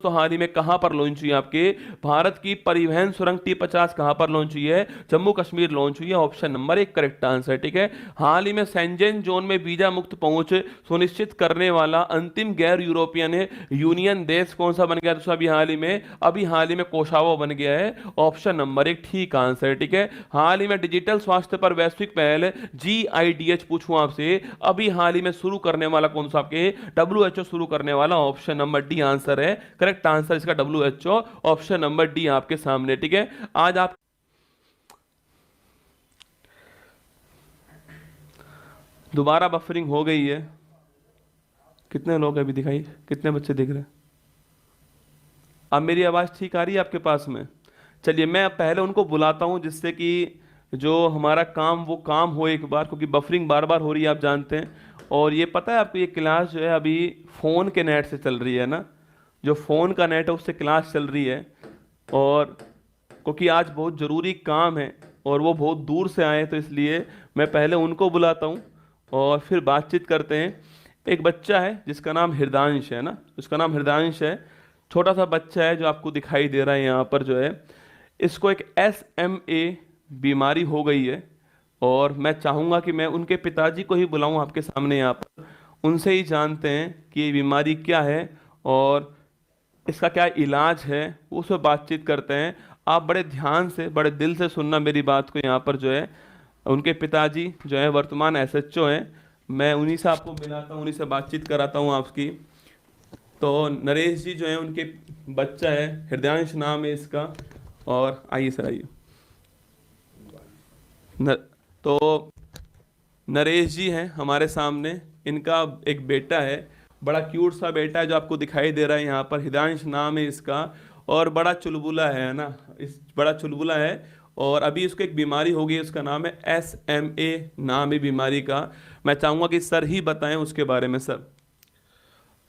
दोस्तों हाल ही में कहां पर लॉन्च हुई है? आपके भारत की परिवहन सुरंग T50 कहां पर लॉन्च हुई है? जम्मू कश्मीर लॉन्च हुई है। Option number 1 correct answer. ठीक है। हाल ही में सेंजेन जोन में वीजा मुक्त पहुंच सुनिश्चित करने वाला अंतिम गैर यूरोपियन यूनियन देश कौन सा बन गया दोस्तों? अभी हाल ही में कोसावो बन गया है। ऑप्शन नंबर 1 ठीक आंसर। ठीक है। हाल ही में डिजिटल स्वास्थ्य पर वैश्विक पहल GIDH पूछूं आपसे, अभी हाल ही में शुरू करने वाला कौन सा? आपके WHO शुरू करने वाला। ऑप्शन नंबर डी आंसर है। करेक्ट आंसर इसका WHO। ऑप्शन नंबर डी आपके सामने। ठीक है। आज आप दोबारा बफरिंग हो गई है। कितने लोग अभी दिखाई, कितने बच्चे दिख रहे हैं? अब मेरी आवाज़ ठीक आ रही है आपके पास में? चलिए मैं अब पहले उनको बुलाता हूं जिससे कि जो हमारा काम वो काम हो एक बार, क्योंकि बफरिंग बार बार हो रही है आप जानते हैं। और ये पता है आपको, ये क्लास जो है अभी फ़ोन के नेट से चल रही है ना, जो फ़ोन का नेट है उससे क्लास चल रही है। और क्योंकि आज बहुत ज़रूरी काम है और वो बहुत दूर से आए, तो इसलिए मैं पहले उनको बुलाता हूँ और फिर बातचीत करते हैं। एक बच्चा है जिसका नाम हृदयांश है ना, उसका नाम हृदयांश है। छोटा सा बच्चा है जो आपको दिखाई दे रहा है यहाँ पर जो है, इसको एक SMA बीमारी हो गई है। और मैं चाहूँगा कि मैं उनके पिताजी को ही बुलाऊं आपके सामने यहाँ पर, उनसे ही जानते हैं कि ये बीमारी क्या है और इसका क्या इलाज है, उस पर बातचीत करते हैं। आप बड़े ध्यान से, बड़े दिल से सुनना मेरी बात को। यहाँ पर जो है उनके पिताजी जो है वर्तमान SHO हैं। मैं उन्हीं से आपको मिलाता हूँ, उन्हीं से बातचीत कराता हूँ आपकी। तो नरेश जी जो है उनके बच्चा है, हृदयांश नाम है इसका। और आइए सर आइए। न, तो नरेश जी हैं हमारे सामने। इनका एक बेटा है, बड़ा क्यूट सा बेटा है जो आपको दिखाई दे रहा है यहाँ पर। हृदयांश नाम है इसका। और बड़ा चुलबुला है ना, इस बड़ा चुलबुला है। और अभी इसको एक बीमारी हो गई है, उसका नाम है SMA नाम है बीमारी का। मैं चाहूँगा कि सर ही बताएं उसके बारे में सर।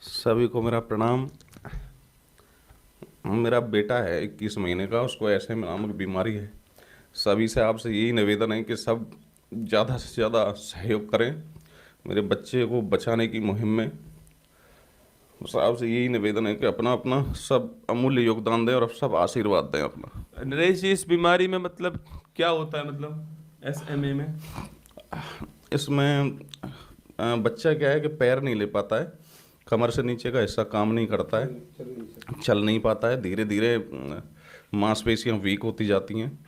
सभी को मेरा प्रणाम। मेरा बेटा है 21 महीने का, उसको ऐसे नामक बीमारी है। सभी से आपसे यही निवेदन है कि सब ज़्यादा से ज़्यादा सहयोग करें मेरे बच्चे को बचाने की मुहिम में। आपसे यही निवेदन है कि अपना अपना सब अमूल्य योगदान दें और सब आशीर्वाद दें अपना। नरेश जी इस बीमारी में मतलब क्या होता है, मतलब SMA में? इसमें बच्चा क्या है कि पैर नहीं ले पाता है, कमर से नीचे का हिस्सा काम नहीं करता है, चल नहीं पाता है। धीरे धीरे मांसपेशियां वीक होती जाती हैं।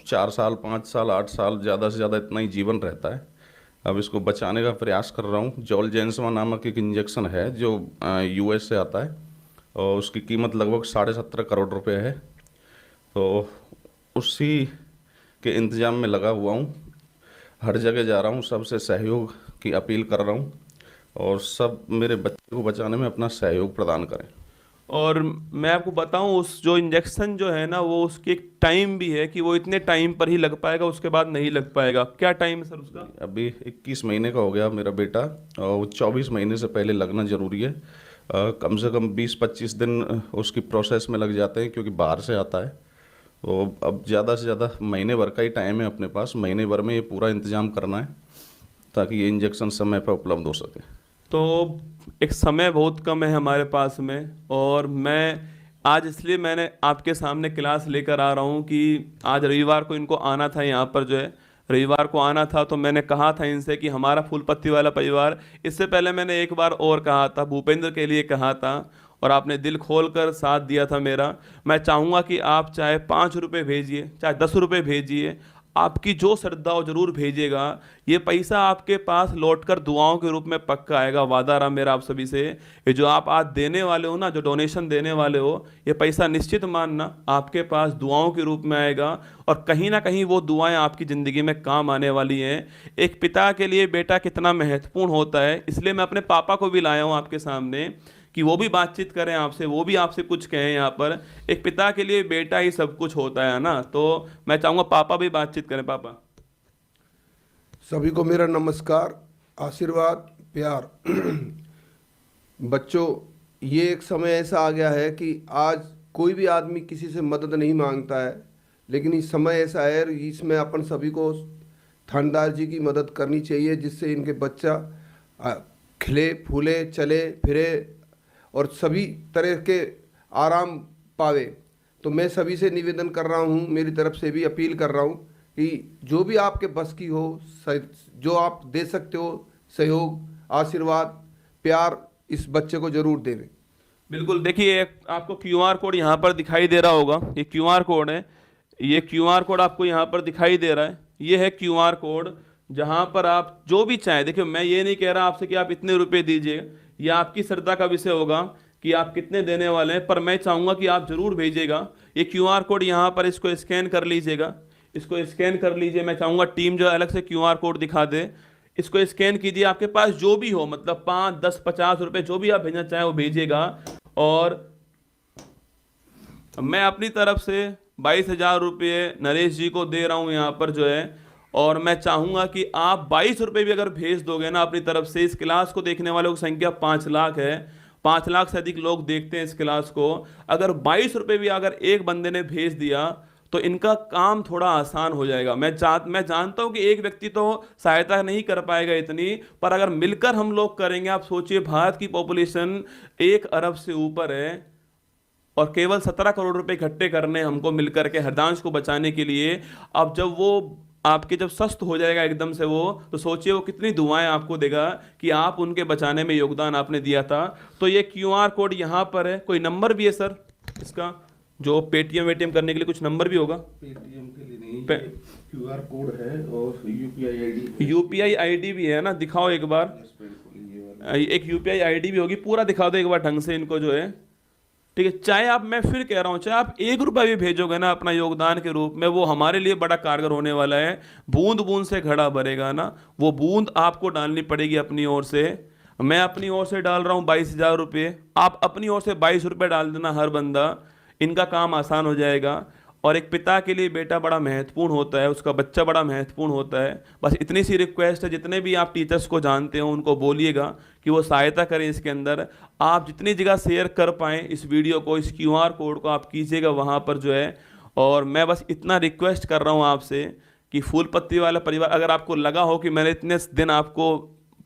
4 साल 5 साल 8 साल ज़्यादा से ज़्यादा इतना ही जीवन रहता है। अब इसको बचाने का प्रयास कर रहा हूँ। जोलजेंसमा नामक एक इंजेक्शन है जो US से आता है और उसकी कीमत लगभग 17.5 करोड़ रुपए है। तो उसी के इंतज़ाम में लगा हुआ हूँ, हर जगह जा रहा हूँ, सबसे सहयोग की अपील कर रहा हूँ और सब मेरे बच्चे को बचाने में अपना सहयोग प्रदान करें। और मैं आपको बताऊं, उस जो इंजेक्शन जो है ना, वो उसकी एक टाइम भी है कि वो इतने टाइम पर ही लग पाएगा, उसके बाद नहीं लग पाएगा। क्या टाइम है सर उसका? अभी 21 महीने का हो गया मेरा बेटा और 24 महीने से पहले लगना ज़रूरी है। कम से कम 20-25 दिन उसकी प्रोसेस में लग जाते हैं क्योंकि बाहर से आता है। तो अब ज़्यादा से ज़्यादा महीने भर का ही टाइम है अपने पास। महीने भर में ये पूरा इंतज़ाम करना है ताकि ये इंजेक्शन समय पर उपलब्ध हो सके। तो एक समय बहुत कम है हमारे पास में, और मैं आज इसलिए मैंने आपके सामने क्लास लेकर आ रहा हूँ कि आज रविवार को इनको आना था यहाँ पर जो है, रविवार को आना था। तो मैंने कहा था इनसे कि हमारा फूलपत्ती वाला परिवार, इससे पहले मैंने एक बार और कहा था, भूपेंद्र के लिए कहा था, और आपने दिल खोल कर साथ दिया था मेरा। मैं चाहूँगा कि आप चाहे 5 रुपये भेजिए, चाहे 10 रुपये भेजिए, आपकी जो श्रद्धा हो जरूर भेजिएगा। ये पैसा आपके पास लौटकर दुआओं के रूप में पक्का आएगा, वादा रहा मेरा आप सभी से। ये जो आप आज देने वाले हो ना, जो डोनेशन देने वाले हो, ये पैसा निश्चित मानना आपके पास दुआओं के रूप में आएगा। और कहीं ना कहीं वो दुआएं आपकी ज़िंदगी में काम आने वाली हैं। एक पिता के लिए बेटा कितना महत्वपूर्ण होता है, इसलिए मैं अपने पापा को भी लाया हूँ आपके सामने कि वो भी बातचीत करें आपसे, वो भी आपसे कुछ कहें यहाँ पर। एक पिता के लिए बेटा ही सब कुछ होता है ना। तो मैं चाहूँगा पापा भी बातचीत करें। पापा। सभी को मेरा नमस्कार, आशीर्वाद, प्यार। बच्चों, ये एक समय ऐसा आ गया है कि आज कोई भी आदमी किसी से मदद नहीं मांगता है, लेकिन इस समय ऐसा है इसमें अपन सभी को थानेदार जी की मदद करनी चाहिए, जिससे इनके बच्चा खिले फूले, चले फिरे और सभी तरह के आराम पावे। तो मैं सभी से निवेदन कर रहा हूँ, मेरी तरफ से भी अपील कर रहा हूँ कि जो भी आपके बस की हो, जो आप दे सकते हो सहयोग, आशीर्वाद, प्यार, इस बच्चे को जरूर देवें। बिल्कुल, देखिए आपको क्यूआर कोड यहाँ पर दिखाई दे रहा होगा, ये क्यूआर कोड है, ये क्यूआर कोड आपको यहाँ पर दिखाई दे रहा है, ये है क्यूआर कोड जहाँ पर आप जो भी चाहें। देखिए मैं ये नहीं कह रहा आपसे कि आप इतने रुपए दीजिए, ये आपकी श्रद्धा का विषय होगा कि आप कितने देने वाले हैं, पर मैं चाहूँगा कि आप जरूर भेजिएगा। ये क्यूआर कोड यहाँ पर, इसको स्कैन कर लीजिएगा, इसको स्कैन कर लीजिए। मैं चाहूँगा टीम जो अलग से क्यूआर कोड दिखा दे, इसको स्कैन कीजिए। आपके पास जो भी हो, मतलब 5, 10, 50 रुपए जो भी आप भेजना चाहें वो भेजिएगा। और मैं अपनी तरफ से 22,000 रुपये नरेश जी को दे रहा हूँ यहाँ पर जो है, और मैं चाहूँगा कि आप 22 रुपये भी अगर भेज दोगे ना अपनी तरफ से, इस क्लास को देखने वालों की संख्या 5 लाख है, 5 लाख से अधिक लोग देखते हैं इस क्लास को। अगर 22 रुपये भी अगर एक बंदे ने भेज दिया तो इनका काम थोड़ा आसान हो जाएगा। मैं जानता हूं कि एक व्यक्ति तो सहायता नहीं कर पाएगा इतनी, पर अगर मिलकर हम लोग करेंगे, आप सोचिए भारत की पॉपुलेशन 1 अरब से ऊपर है और केवल 17 करोड़ रुपए इकट्ठे करने हमको मिलकर के हरदांश को बचाने के लिए। अब जब वो आपके जब स्वस्थ हो जाएगा एकदम से वो, तो सोचिए वो कितनी दुआएं आपको देगा कि आप उनके बचाने में योगदान आपने दिया था। तो ये क्यूआर कोड यहाँ पर है। कोई नंबर भी है सर इसका, जो पेटीएम वेटीएम करने के लिए कुछ नंबर भी होगा? पेटीएम के लिए नहीं, क्यूआर कोड है और यूपीआई आईडी, यूपीआई आईडी भी है ना, दिखाओ एक बार। एक यूपीआई आईडी भी होगी, पूरा दिखा दो एक बार ढंग से इनको जो है, ठीक है। चाहे आप, मैं फिर कह रहा हूं, चाहे आप 1 रुपया भी भेजोगे ना अपना योगदान के रूप में, वो हमारे लिए बड़ा कारगर होने वाला है। बूंद बूंद से घड़ा भरेगा ना, वो बूंद आपको डालनी पड़ेगी अपनी ओर से। मैं अपनी ओर से डाल रहा हूं 22,000 रुपये, आप अपनी ओर से 22 रुपये डाल देना हर बंदा, इनका काम आसान हो जाएगा। और एक पिता के लिए बेटा बड़ा महत्वपूर्ण होता है, उसका बच्चा बड़ा महत्वपूर्ण होता है। बस इतनी सी रिक्वेस्ट है, जितने भी आप टीचर्स को जानते हो उनको बोलिएगा कि वो सहायता करें इसके अंदर। आप जितनी जगह शेयर कर पाएँ इस वीडियो को, इस क्यूआर कोड को आप कीजिएगा वहाँ पर जो है। और मैं बस इतना रिक्वेस्ट कर रहा हूँ आपसे कि फूल पत्ती वाला परिवार, अगर आपको लगा हो कि मैंने इतने दिन आपको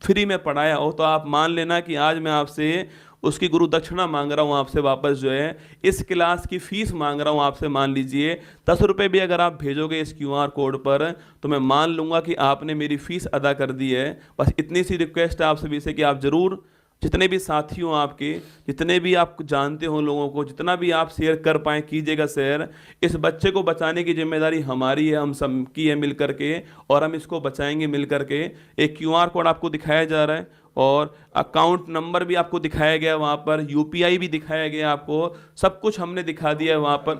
फ्री में पढ़ाया हो, तो आप मान लेना कि आज मैं आपसे उसकी गुरु दक्षिणा मांग रहा हूँ आपसे वापस जो है, इस क्लास की फीस मांग रहा हूँ आपसे। मान लीजिए 10 रुपये भी अगर आप भेजोगे इस क्यूआर कोड पर, तो मैं मान लूँगा कि आपने मेरी फीस अदा कर दी है। बस इतनी सी रिक्वेस्ट है आप सभी से कि आप ज़रूर, जितने भी साथी हो आपके, जितने भी आप जानते हो लोगों को, जितना भी आप शेयर कर पाएँ कीजिएगा शेयर। इस बच्चे को बचाने की जिम्मेदारी हमारी है, हम सब की है मिल करके, और हम इसको बचाएंगे मिल करके। एक क्यूआर कोड आपको दिखाया जा रहा है और अकाउंट नंबर भी आपको दिखाया गया, वहाँ पर यूपीआई भी दिखाया गया आपको, सब कुछ हमने दिखा दिया है वहाँ पर,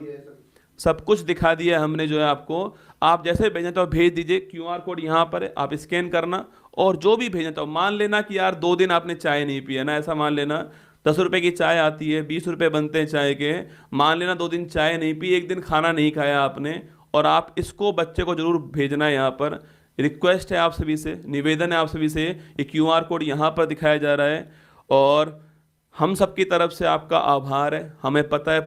सब कुछ दिखा दिया है हमने जो है आपको। आप जैसे भेजना चाहो भेज दीजिए, क्यूआर कोड यहाँ पर है, आप स्कैन करना और जो भी भेजना चाहो। मान लेना कि यार 2 दिन आपने चाय नहीं पिया ना, ऐसा मान लेना 10 रुपये की चाय आती है, 20 रुपये बनते हैं चाय के। मान लेना 2 दिन चाय नहीं पी, 1 दिन खाना नहीं खाया आपने, और आप इसको बच्चे को जरूर भेजना है यहाँ पर। रिक्वेस्ट है आप सभी से, निवेदन है आप सभी से। ये क्यूआर कोड यहाँ पर दिखाया जा रहा है और हम सबकी तरफ से आपका आभार है। हमें पता है